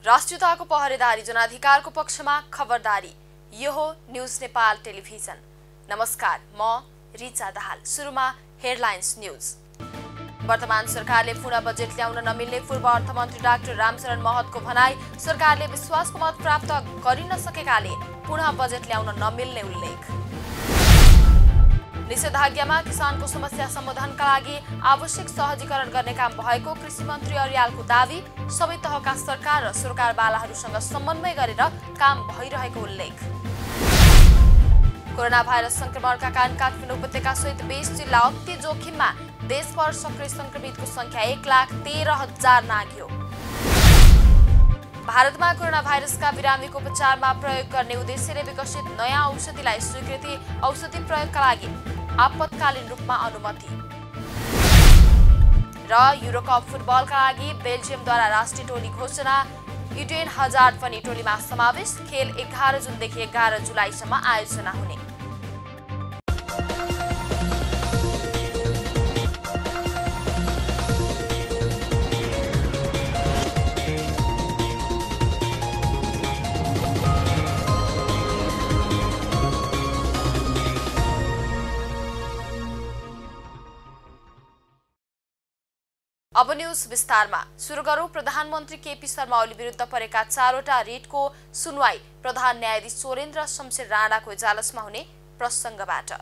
राष्ट्रियताको पहरेदारी जनाधिकारको पक्षमा खबरदारी। यो हो न्यूज नेपाल टेलिभिजन। नमस्कार, म रिचा दाहाल। सुरुमा हेडलाइन्स न्यूज। वर्तमान सरकारले पुनः बजेट ल्याउन नमिल्ने पूर्व अर्थमन्त्री डाक्टर रामशरण महतको भनाई। सरकारले विश्वासको मत प्राप्त गरिन सकेकाले पुनः बजेट ल्याउन नमिल्ने उल्लेख। निषेधाज्ञामा किसानको समस्या समाधानका लागि आवश्यक सहजीकरण गर्ने काम भएको कृषि मन्त्री अर्यालको दावी। सबै तहका सरकार र सरकारवालाहरूसँग समन्वय गरेर काम भइरहेको उल्लेख। कोरोना भाइरस संक्रमणका कारण काठमाडौँ उपत्यका सहित 20 जिल्ला अति जोखिममा। देशभर सक्रिय संक्रमितको संख्या 1,13,000 नाघ्यो। भारतमा कोरोना भाइरसका बिरामीको उपचारमा प्रयोग गर्ने उद्देश्यले विकसित नयाँ औषधिलाई स्वीकृति। औषधि प्रयोगका लागि आपतकालीन रूपमा अनुमति। र युरोकप फुटबलका लागि बेल्जियमद्वारा राष्ट्रिय टोली घोषणा। युटेन हजार्ड पनि टोलीमा समावेश। खेल 11 जुनदेखि 11 जुलाईसम्म आयोजना हुने। अब न्यूज विस्तारमा। सुरु गरौं प्रधानमन्त्री केपी शर्मा ओली विरुद्ध परेका 4वटा रिटको सुनवाई प्रधान न्यायाधीश चोरेन्द्र शमशेर राणाको इजलासमा हुने प्रसंगबाट।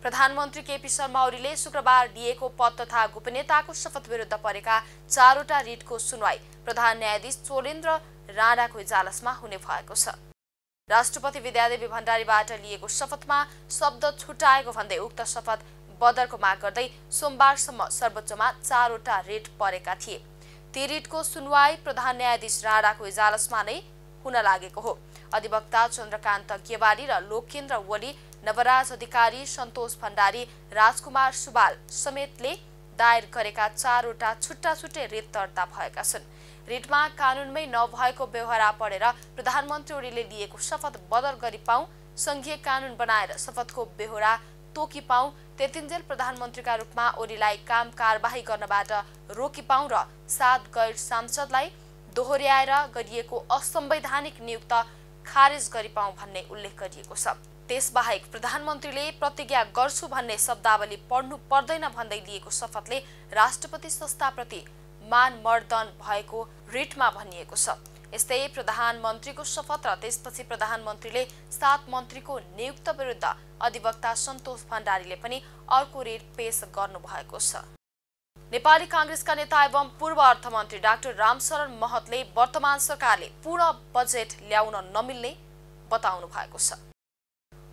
प्रधानमन्त्री केपी शर्मा ओलीले शुक्रबार दिएको पद तथा गोपनीयताको शपथ विरुद्ध परेका 4वटा रिटको सुनवाई प्रधान न्यायाधीश चोरेन्द्र राणाको इजलासमा हुने भएको छ। राष्ट्रपति विद्यादेवी भण्डारीबाट लिएको शपथमा शब्द छुटाएको भन्दै उक्त शपथ बदरको माग गर्दै सोमबारसम्म सर्वोच्चमा 4वटा रिट परेका थिए। ती रिटको सुनवाई प्रधान न्यायाधीश राणाको इजलासमा नै हुन लागेको हो। अधिवक्ता चन्द्रकान्त गेवाली र लोकेन्द्र ओली, नवराज अधिकारी, सन्तोष भण्डारी, राजकुमार सुबाल समेतले दायर गरेका 4वटा छुट्टा छुट्टै रिट दर्ता भएका छन्। रिटमा कानूनमै नभएको व्यवहार पढेर प्रधानमन्त्री ओलीले लिएको शपथ बदर गरी पाऊँ, संघीय कानून बनाएर शपथको बेहोरा तोकी पाऊँ, त्यतिन्जेल प्रधानमन्त्रीका रूपमा ओलीलाई काम कारबाही गर्नबाट रोकी पाऊँ र 7 गैर सांसदलाई दोहोर्याएर गरिएको असंवैधानिक नियुक्त खारेज गरी पाऊँ भन्ने उल्लेख गरिएको छ। त्यसबाहेक प्रधानमन्त्रीले प्रतिज्ञा गर्छु भन्ने शब्दावली पढ्नु पर्दैन भन्दै लिएको शपथले राष्ट्रपति संस्थाप्रति मानमर्दन भएको रिटमा भनिएको छ। यस्तै प्रधानमन्त्रीको शपथ र त्यसपछि प्रधानमन्त्रीले 7 मन्त्रीको नियुक्त विरुद्ध अधिवक्ता सन्तोष भण्डारीले पनि अर्को रिट पेश गर्नु भएको छ। नेपाली कांग्रेसका नेता एवं पूर्व अर्थमन्त्री डाक्टर रामशरण महतले वर्तमान सरकारले पूर्ण बजेट ल्याउन नमिल्ने बताउनु भएको छ।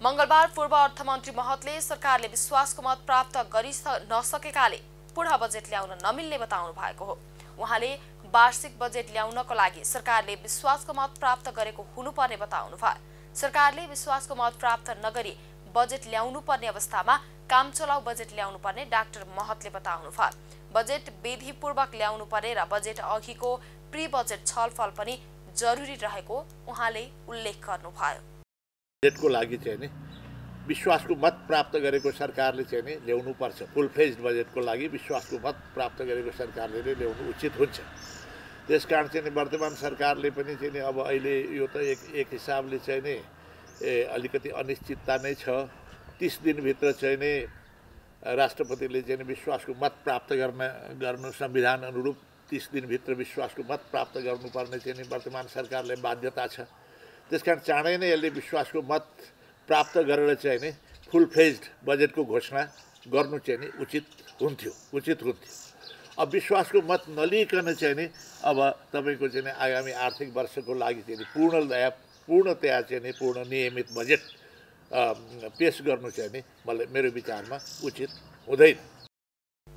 मंगलबार पूर्व अर्थमन्त्री महतले सरकारले विश्वासको मत प्राप्त गरि नसकेकाले पूर्ण बजेट ल्याउन नमिल्ने बताउनु भएको हो। उहाँले वार्षिक बजेट ल्याउनको लागि सरकारले विश्वासको मत प्राप्त गरेको हुनुपर्ने बताउनु भयो। सरकारले विश्वासको मत प्राप्त नगरी बजेट ल्याउनु पर्ने अवस्थामा काम चलाउ बजेट ल्याउनु पर्ने डाक्टर महतले बताउनु भयो। बजेट विधिपूर्वक ल्याउनु पर्ने र बजेट अघिको प्री बजेट छलफल पनि जरुरी रहेको उहाँले उल्लेख गर्नुभयो। बजेटको लागि चाहिँ नि विश्वासको मत प्राप्त गरेको सरकारले चाहिँ नि ल्याउनु पर्छ। फुल फ्लेज्ड बजेटको लागि विश्वासको मत प्राप्त गरेको सरकारले नै ल्याउनु उचित हुन्छ। त्यसकारण चाहिँ नि वर्तमान सरकारले पनि चाहिँ नि अब अहिले यो त एक हिसाबले चाहिँ नि अलिकति अनिश्चितता नै छ। 30 दिनभित्र चाहिँ नि राष्ट्रपतिले चाहिँ नि विश्वासको मत प्राप्त गर्नु संविधान अनुरूप 30 दिनभित्र विश्वासको मत प्राप्त गर्नुपर्ने चाहिँ नि वर्तमान सरकारले बाध्यता छ। त्यसकारण चाँडै नै यसले विश्वासको मत प्राप्त गरेर चाहिँ नि फुल फ्लेज्ड बजेटको घोषणा गर्नु चाहिँ नि उचित हुन्थ्यो। अब विश्वासको मत नलिकन चाहिँ नि अब तपाईको चाहिँ नि आगामी आर्थिक वर्षको लागि चाहिँ नि पूर्णतया चाहिँ नि पूर्ण नियमित बजेट पेश गर्नु चाहिँ नि मेरो विचारमा उचित हुँदैन।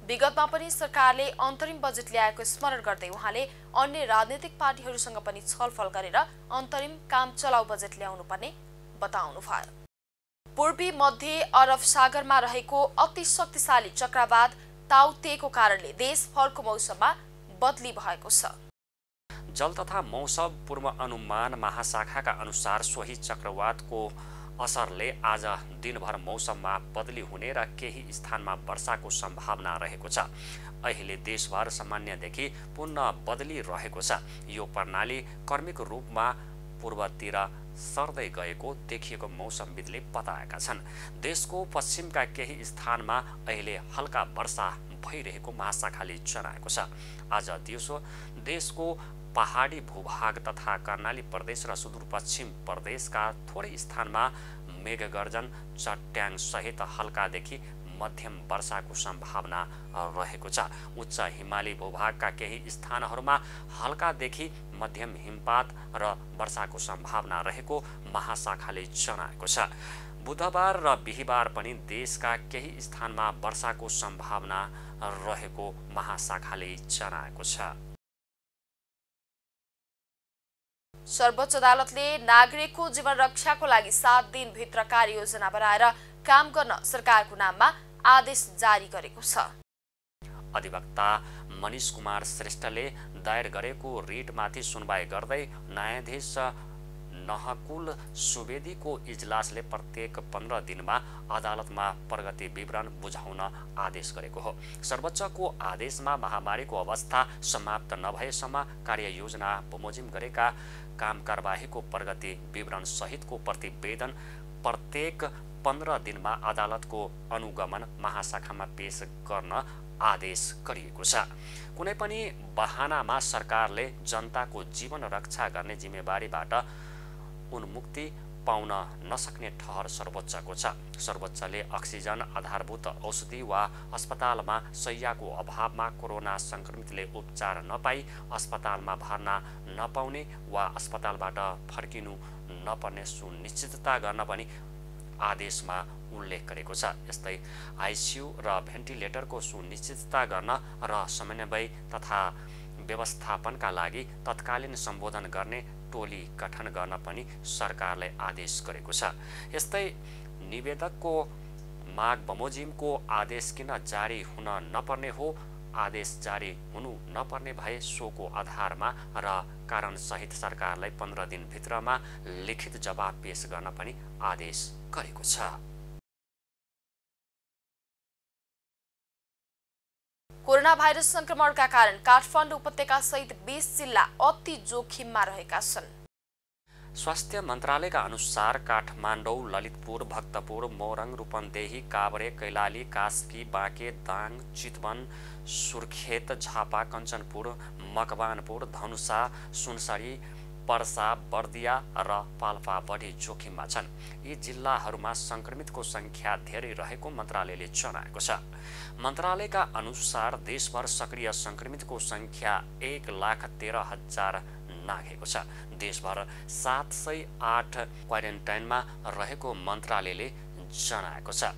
विगतमा पनि सरकारले अन्तरिम बजेट ल्याएको स्मरण गर्दै उहाँले अन्य राजनीतिक पार्टीहरूसँग पनि छलफल गरेर अन्तरिम काम चलाउ बजेट ल्याउनु पर्ने बताउनु भयो। पूर्वी मध्य अरब सागरमा रहेको अति शक्तिशाली चक्रवात ताउतेको कारणले देशभरको मौसममा बदली भएको छ। जल तथा मौसम पूर्व अनुमान महाशाखाका अनुसार सोही चक्रवातको असरले आज दिनभर मौसममा बदली हुने र केही स्थानमा वर्षाको सम्भावना रहेको छ। अहिले देशभर सामान्यदेखि पुनः बदली रहेको छ। यो प्रणाली क्रमिक रूपमा पूर्वतिर सर्दै गएको देखिएको मौसमविदले बताएका छन्। देशको पश्चिमका केही स्थानमा अहिले हल्का वर्षा भइरहेको महाशाखाले जनाएको छ। आज दिउँसो देशको पहाडी भूभाग तथा कर्णाली प्रदेश र सुदूरपश्चिम प्रदेशका थोरै स्थानमा मेघगर्जन चट्याङ सहित हल्कादेखि मध्यम वर्षाको सम्भावना रहेको छ। उच्च हिमाली भूभागका केही स्थानहरूमा हल्कादेखि मध्यम हिमपात र वर्षाको सम्भावना रहेको महाशाखाले जनाएको छ। बुधबार र बिहीबार पनि देशका केही स्थानमा वर्षाको सम्भावना रहेको महाशाखाले जनाएको छ। सर्वोच्च अदालतले नागरिकको जीवन रक्षाको लागि 7 दिनभित्र कार्ययोजना बनाएर काम गर्न सरकारको नाममा आदेश जारी गरेको छ। अधिवक्ता मनिष कुमार श्रेष्ठले दायर गरेको रिटमाथि सुनवाई गर्दै न्यायाधीश नहकुल सुवेदीको इजलासले प्रत्येक 15 दिनमा अदालतमा प्रगति विवरण बुझाउन आदेश गरेको हो। सर्वोच्चको आदेशमा महामारीको अवस्था समाप्त नभएसम्म कार्ययोजना बमोजिम गरेका काम कारबाहीको प्रगति विवरण सहितको प्रतिवेदन प्रत्येक 15 दिनमा अदालतको अनुगमन महाशाखामा पेश गर्न आदेश गरिएको छ। कुनै पनि बहानामा सरकारले जनताको जीवन रक्षा गर्ने जिम्मेवारीबाट उन्मुक्ति पाउन नसक्ने ठहर सर्वोच्चको छ। सर्वोच्चले अक्सिजन, आधारभूत औषधि वा अस्पतालमा शय्याको अभावमा कोरोना संक्रमितले उपचार नपाई अस्पतालमा भर्ना नपाउने वा अस्पतालबाट फर्किनु नपर्ने सुनिश्चितता गर्न पनि आदेशमा उल्लेख गरेको छ। यस्तै आइसियु र भेन्टिलेटरको सुनिश्चितता गर्न र समन्वय तथा व्यवस्थापनका लागि तत्कालीन सम्बोधन गर्ने टोली गठन गर्न पनि सरकारले आदेश गरेको छ। यस्तै निवेदकको माग बमोजिमको आदेश किन जारी हुन नपर्ने हो, आदेश जारी हुनु नपर्ने भए सोको आधारमा र कारण सहित सरकारलाई 15 दिनभित्रमा लिखित जवाब पेश गर्न पनि आदेश गरेको छ। कोरोना भाइरस संक्रमणका कारण काठमाडौँ उपत्यका सहित 20 जिल्ला अति जोखिममा रहेका छन्। स्वास्थ्य मन्त्रालयका अनुसार काठमाडौँ, ललितपुर, भक्तपुर, मोरङ, रूपन्देही, काभ्रे, कैलाली, कास्की, बाँके, दाङ, चितवन, सुर्खेत, झापा, कञ्चनपुर, मकवानपुर, धनुषा, सुनसरी, पर्सा, बर्दिया र पाल्पा बढी जोखिममा छन्। यी जिल्लाहरूमा संक्रमितको संख्या धेरै रहेको मन्त्रालयले जनाएको छ। मन्त्रालयका अनुसार देशभर सक्रिय संक्रमितको संख्या 1,13,000 नाघेको छ। देशभर 708 क्वारेन्टाइनमा रहेको मन्त्रालयले जनाएको छ।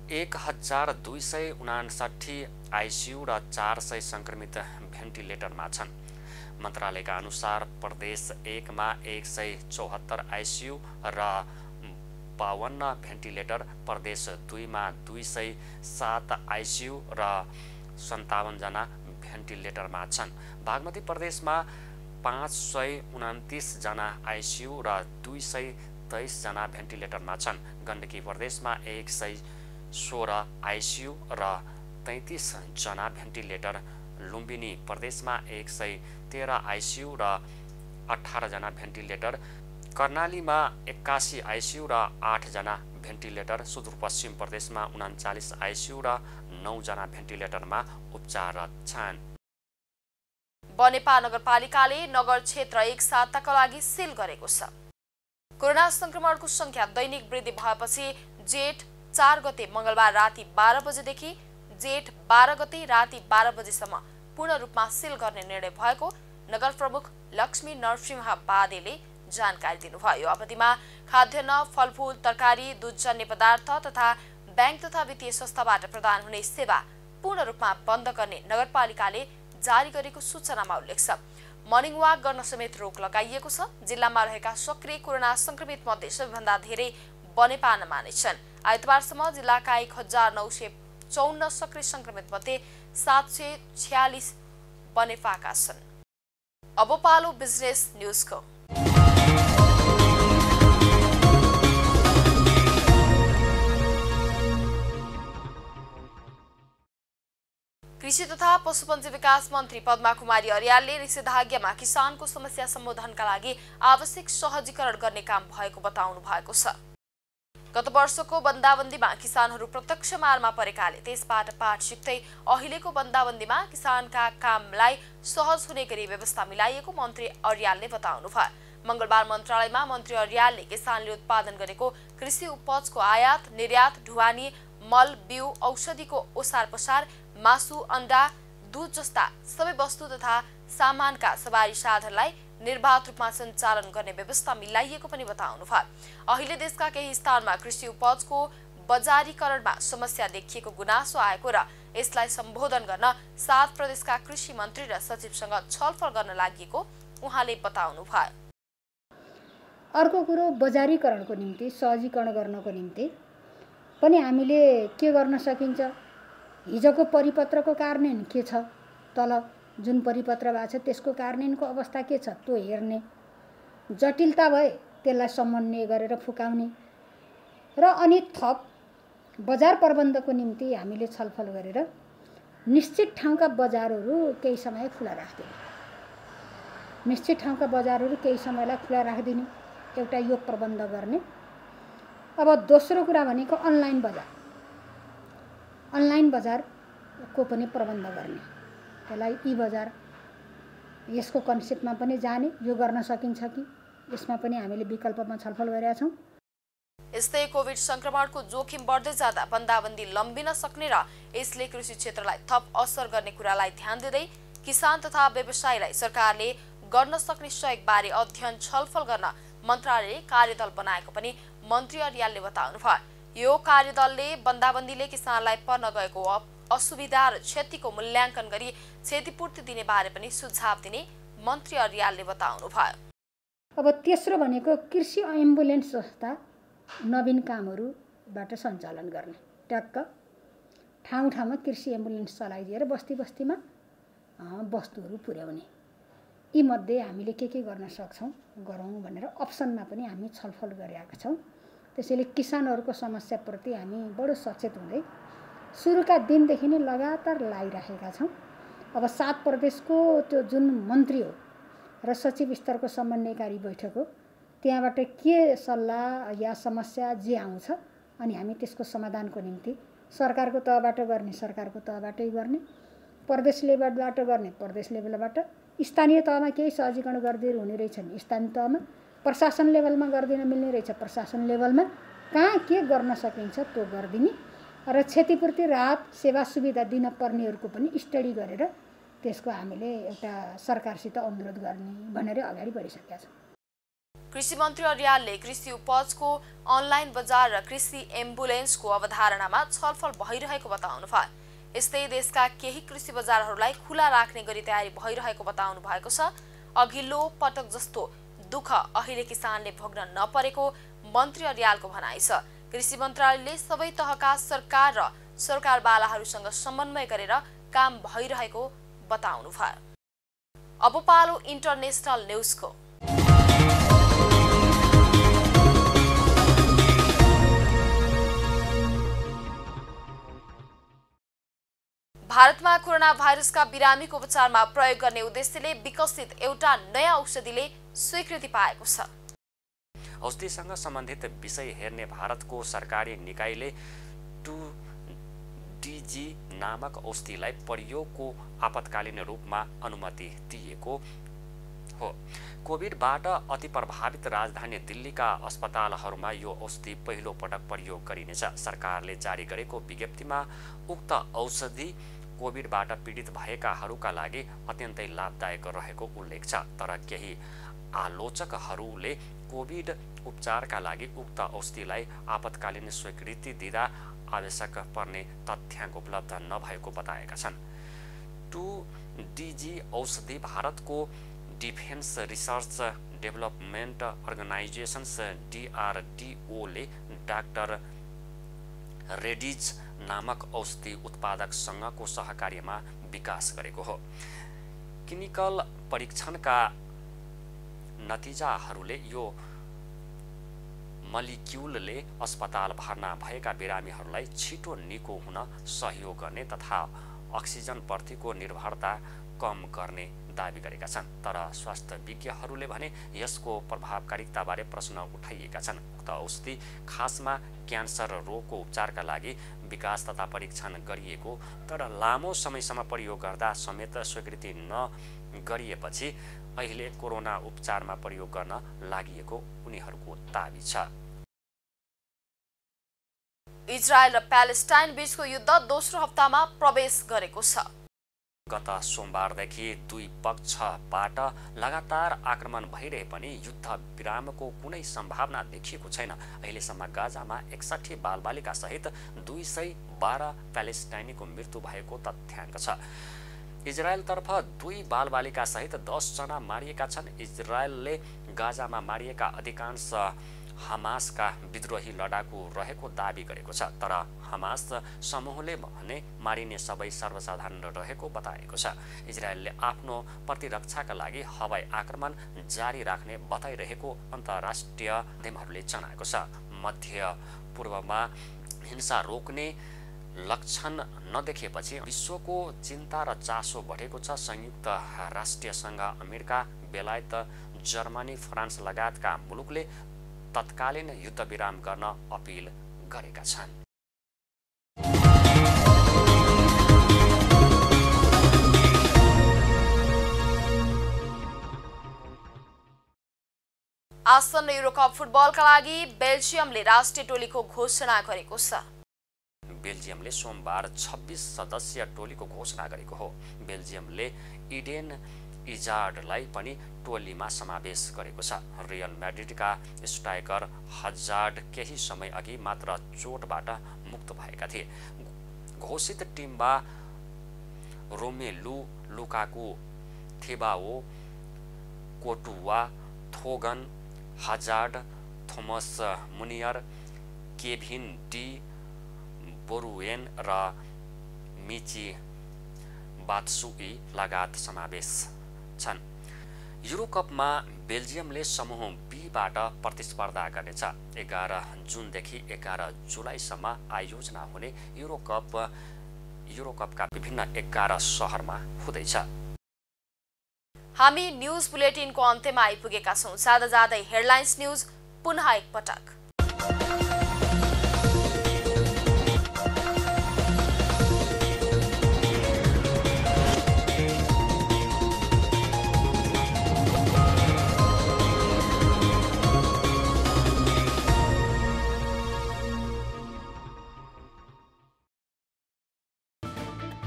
1,259 आइसियु र 400 संक्रमित भेन्टिलेटरमा छन्। मन्त्रालयका अनुसार प्रदेश 1 मा 174 आइसियु र 52 भेन्टिलेटर, प्रदेश 2 मा 207 आइसियु र 57 जना भेन्टिलेटरमा छन्। बागमती प्रदेशमा 529 जना आइसियु र 223 जना भेन्टिलेटरमा छन्। गण्डकी प्रदेशमा 116 आइसियु र 33 जना भेन्टिलेटर, लुम्बिनी प्रदेशमा 113 आइसियु र 18 जना भेन्टिलेटर, कर्णालीमा 81 आइसियु र 8 जना भेन्टिलेटर, सुदूरपश्चिम प्रदेशमा 39 आइसियु र 9 जना भेन्टिलेटरमा उपचाररत छन्। बनेपा नगरपालिकाले नगर क्षेत्र 1 साताका लागि सिल गरेको छ। कोरोना संक्रमणको संख्या दैनिक वृद्धि भएपछि जेठ 4 गते मंगलबार राति 12 बजेदेखि जेठ 12 गते राति 12 बजेसम्म पूर्ण रूपमा सिल गर्ने निर्णय भएको नगर प्रमुख लक्ष्मी नरसिंह बादेले जानकारी दिनुभयो। अवधिमा खाद्यान्न, फलफूल, तरकारी, दूधजन्य पदार्थ तथा बैंक तथा वित्तीय संस्थाबाट प्रदान हुने सेवा पूर्ण रूपमा बन्द गर्ने नगरपालिकाले जारी गरेको सूचनामा उल्लेख छ। मर्निङ वाक गर्न समेत रोक लगाइएको छ। जिल्लामा रहेका सक्रिय कोरोना संक्रमित मध्ये सबैभन्दा धेरै बनेपामा मानिन्छन्। आइतबारसम्म जिल्लाका 1954 सक्रिय संक्रमित मध्ये 746 बनेपाका छन्। अब पालो बिजनेस न्यूजको। कृषि तथा पशुपन्छी विकास मन्त्री पद्मा कुमारी अर्यालले निषेधाज्ञामा किसानको समस्या सम्बोधनका लागि आवश्यक सहजीकरण गर्ने काम भएको बताउनु भएको छ। गत वर्षको बन्दाबन्दीमा किसानहरू प्रत्यक्ष मारमा परेकाले त्यसबाट पाठ सिक्दै अहिलेको बन्दाबन्दीमा किसानका कामलाई सहज हुने गरी व्यवस्था मिलाइएको मन्त्री अर्यालले बताउनुभयो। मंगलबार मन्त्रालयमा मन्त्री अर्यालले किसानले उत्पादन गरेको कृषि उपजको आयात, निर्यात, ढुवानी, मल, बिउ, औषधिको ओसार पसार, मासु, अण्डा, दूध जस्ता सबै वस्तु तथा सामानका सवारी साधनलाई निर्बाध रूपमा सञ्चालन गर्ने व्यवस्था मिलाइएको पनि बताउनुभयो। अहिले देशका केही स्थानमा कृषि उपजको बजारीकरणमा समस्या देखिएको गुनासो आएको र यसलाई सम्बोधन गर्न 7 प्रदेशका कृषि मन्त्री र सचिवसँग छलफल गर्न लागि उहाँले बताउनुभयो। अर्को कुरो बजारीकरणको निम्ति सहजीकरण गर्नको निम्ति पनि हामीले के गर्न सकिन्छ, हिजोको परिपत्रको कार्यान्वयन के छ, तल जुन परिपत्र भएको छ त्यसको कार्यान्वयनको अवस्था के छ त्यो हेर्ने, जटिलता भए त्यसलाई समन्वय गरेर फुकाउने र अनि थप बजार प्रबन्धको निम्ति हामीले छलफल गरेर निश्चित ठाउँका बजारहरू केही समय खुला राख्दिने, निश्चित ठाउँका बजारहरू केही समयलाई खुला राख्दिने, एउटा यो प्रबन्ध गर्ने। अब दोस्रो कुरा भनेको अनलाइन बजारको पनि प्रबन्ध गर्ने, त्यसलाई ई बजार यसको कन्सेप्टमा पनि जाने, यो गर्न सकिन्छ कि यसमा पनि हामीले विकल्पमा छलफल गरेका छौँ। यस्तै कोभिड संक्रमणको जोखिम बढ्दै जाँदा बन्दाबन्दी लम्बिन सक्ने र यसले कृषि क्षेत्रलाई थप असर गर्ने कुरालाई ध्यान दिँदै किसान तथा व्यवसायीलाई सरकारले गर्न सक्ने सहयोगबारे अध्ययन छलफल गर्न मन्त्रालयले कार्यदल बनाएको पनि मन्त्री अर्यालले बताउनुभयो। यो कार्यदलले बन्दाबन्दीले किसानलाई पर्न गएको असुविधा र क्षतिको मूल्याङ्कन गरी क्षतिपूर्ति दिने बारे पनि सुझाव दिने मन्त्री अर्यालले बताउनुभयो। अब तेस्रो भनेको कृषि एम्बुलेन्स जस्ता नवीन कामहरूबाट सञ्चालन गर्ने, ट्याक्क ठाउँ ठाउँमा कृषि एम्बुलेन्स चलाइदिएर बस्ती बस्तीमा वस्तुहरू पुर्याउने, यी मध्ये हामीले के गर्न सक्छौँ गरौँ भनेर अप्सनमा पनि हामी छलफल गरेका छौँ। त्यसैले किसानहरूको समस्याप्रति हामी बडो सचेत हुँदै सुरुका दिनदेखि नै लगातार लागिरहेका छौँ। अब 7 प्रदेशको त्यो जुन मन्त्री हो र सचिव स्तरको समन्वयकारी बैठक हो, त्यहाँबाट के सल्लाह या समस्या जे आउँछ अनि हामी त्यसको समाधानको निम्ति सरकारको तहबाट गर्ने सरकारको तहबाटै गर्ने, प्रदेश लेभलबाट गर्ने प्रदेश लेभलबाट, स्थानीय तहमा केही सहजीकरण गरिदिएर हुने रहेछ नि स्थानीय तहमा, प्रशासन लेभलमा गरिदिन मिल्ने रहेछ प्रशासन लेभलमा, कहाँ के गर्न सकिन्छ त्यो गरिदिने र क्षतिपूर्ति राहत सेवा सुविधा दिन पर्नेहरूको पनि स्टडी गरेर त्यसको हामीले एउटा सरकारसित अनुरोध गर्ने भनेर अगाडि बढिसकेका छौँ। कृषि मन्त्री अर्यालले कृषि उपजको अनलाइन बजार र कृषि एम्बुलेन्सको अवधारणामा छलफल भइरहेको बताउनुभयो। यस्तै देशका केही कृषि बजारहरूलाई खुला राख्ने गरी तयारी भइरहेको बताउनु भएको छ। अघिल्लो पटक जस्तो दुःख अहिले किसानले भोग्न नपरेको मन्त्री अर्यालको भनाइ छ। कृषि मन्त्रालयले सबै तहका सरकार र सरकारवालाहरूसँग समन्वय गरेर काम भइरहेको बताउनुभयो। अब पालो इन्टरनेशनल न्युजको। भारतमा कोरोना भाइरसका बिरामीको उपचारमा प्रयोग गर्ने उद्देश्यले विकसित एउटा नयाँ औषधिले स्वीकृति पाएको छ। औषधिसँग सम्बन्धित विषय हेर्ने भारतको सरकारी निकायले 2DG नामक औषधिलाई प्रयोगको आपतकालीन रूपमा अनुमति दिएको हो। कोभिडबाट अति प्रभावित राजधानी दिल्लीका अस्पतालहरूमा यो औषधि पहिलो पटक प्रयोग गरिनेछ। सरकारले जारी गरेको विज्ञप्तिमा उक्त औषधि कोभिडबाट पीडित भएकाहरूका लागि अत्यन्तै लाभदायक रहेको उल्लेख छ। तर केही आलोचकहरूले कोभिड उपचारका लागि उक्त औषधिलाई आपतकालीन स्वीकृति दिँदा आवश्यक पर्ने तथ्याङ्क उपलब्ध नभएको बताएका छन्। 2DG औषधि भारतको defence research development organisations DRDO ले डाक्टर रेडिज नामक औषधि उत्पादक सङ्घको सहकार्यमा विकास गरेको हो। क्लिनिकल परीक्षणका नतिजाहरूले यो मलिक्युलले अस्पताल भर्ना भएका बिरामीहरूलाई छिटो निको हुन सहयोग गर्ने तथा अक्सिजन प्रतिको निर्भरता कम गर्ने दाबी गरेका छन्। तर स्वास्थ्य विज्ञहरूले भने यसको प्रभावकारिताबारे प्रश्न उठाइएका छन्। उक्त औषधि खासमा क्यान्सर रोगको उपचारका लागि विकास तथा परीक्षण गरिएको तर लामो समयसम्म प्रयोग गर्दा समेत स्वीकृति नगरिएपछि अहिले कोरोना उपचारमा प्रयोग गर्न लागि उनीहरूको दाबी छ। इजरायल र प्यालेस्टाइन बीचको युद्ध दोस्रो हप्तामा प्रवेश गरेको छ। गत सोमबारदेखि दुई पक्षबाट लगातार आक्रमण भइरहे पनि युद्ध विरामको कुनै सम्भावना देखिएको छैन। अहिलेसम्म गाजामा 61 बालबालिका सहित 212 प्यालेस्टाइनीको मृत्यु भएको तथ्याङ्क छ। इजरायलतर्फ 2 बालबालिका सहित 10 जना मारिएका छन्। इजरायलले गाजामा मारिएका अधिकांश हमासका विद्रोही लडाकु रहेको दाबी गरेको छ। तर हमास समूहले भने मारिने सबै सर्वसाधारण रहेको बताएको छ। इजरायलले आफ्नो प्रतिरक्षाका लागि हवाई आक्रमण जारी राख्ने बताइरहेको अन्तर्राष्ट्रिय माध्यमहरूले जनाएको छ। मध्य पूर्वमा हिंसा रोक्ने लक्षण नदेखेपछि विश्वको चिन्ता र चासो बढेको छ। संयुक्त राष्ट्रिय सङ्घ, अमेरिका, बेलायत, जर्मनी, फ्रान्स लगायतका मुलुकले तत्कालीन युद्ध विराम गर्न अपिल गरेका छन्। आसन्न युरोकप फुटबलका लागि बेल्जियमले राष्ट्रिय टोलीको घोषणा गरेको छ। बेल्जियमले सोमबार 26 सदस्यीय टोलीको घोषणा गरेको हो। बेल्जियमले इडेन इजार्डलाई पनि टोलीमा समावेश गरेको छ। रियल म्याड्रिडका स्ट्राइकर हजार्ड केही समय अघि मात्र चोटबाट मुक्त भएका थिए। घोषित टिममा Romelu Lukaku, Thibaut Courtois, Thorgan, Hazard, Thomas Meunier, Kevin De Bruyne र मिची बात्सुई लगायत समावेश छन्। युरोकपमा बेल्जियमले समूह बीबाट प्रतिस्पर्धा गर्नेछ। 11 जुनदेखि 11 जुलाईसम्म आयोजना हुने युरोकपका विभिन्न 11 सहरमा हुँदैछ। हामी न्यूज बुलेटिनको अन्त्यमा आइपुगेका छौं। जाँदा जाँदै हेडलाइन्स न्यूज पुनः एकपटक।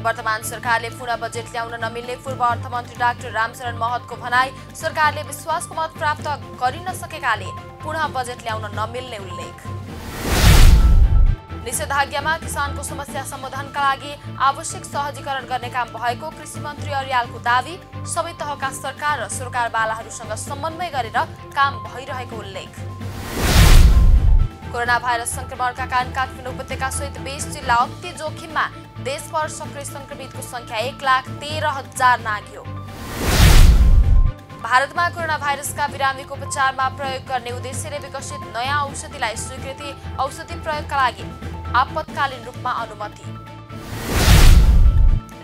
वर्तमान सरकारले पुनः बजेट ल्याउन नमिल्ने पूर्व अर्थमन्त्री डाक्टर रामचरण महतको भनाई। सरकारले विश्वासको मत प्राप्त गरिन सकेकाले पुनः बजेट ल्याउन नमिल्ने उल्लेख। निषेधाज्ञामा किसानको समस्या समाधानका लागि आवश्यक सहजीकरण गर्ने काम भएको कृषि मन्त्री अर्यालको दावी। सबै तहका सरकार र सरकारवालाहरूसँग समन्वय गरेर काम भइरहेको उल्लेख। कोरोना भाइरस संक्रमणका कारण काठमाडौँ उपत्यका सहित 20 जिल्ला अति जोखिममा। देशभर सक्रिय संक्रमितको संख्या 1,13,000 नाघ्यो। भारतमा कोरोना भाइरसका बिरामीको उपचारमा प्रयोग गर्ने उद्देश्यले विकसित नयाँ औषधिलाई स्वीकृति। औषधि प्रयोगका लागि आपतकालीन रूपमा अनुमति।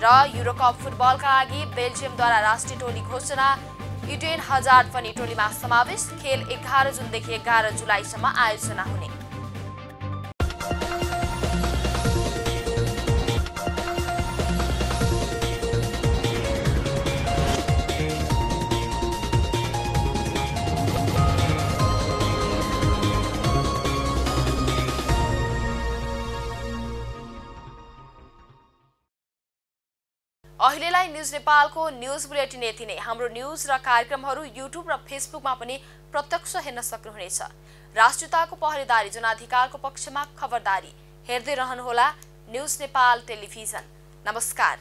र युरोकप फुटबलका लागि बेल्जियमद्वारा राष्ट्रिय टोली घोषणा। इडेन हजार्ड पनि टोलीमा समावेश। खेल 11 जुनदेखि 11 जुलाईसम्म आयोजना हुने। अहिलेलाई न्यूज नेपालको न्यूज बुलेटिन यति नै। हाम्रो न्यूज र कार्यक्रमहरू युट्युब र फेसबुकमा पनि प्रत्यक्ष हेर्न सक्नुहुनेछ। राष्ट्रियताको पहरेदारी जनाधिकारको पक्षमा खबरदारी हेर्दै रहनुहोला न्यूज नेपाल टेलिभिजन। नमस्कार।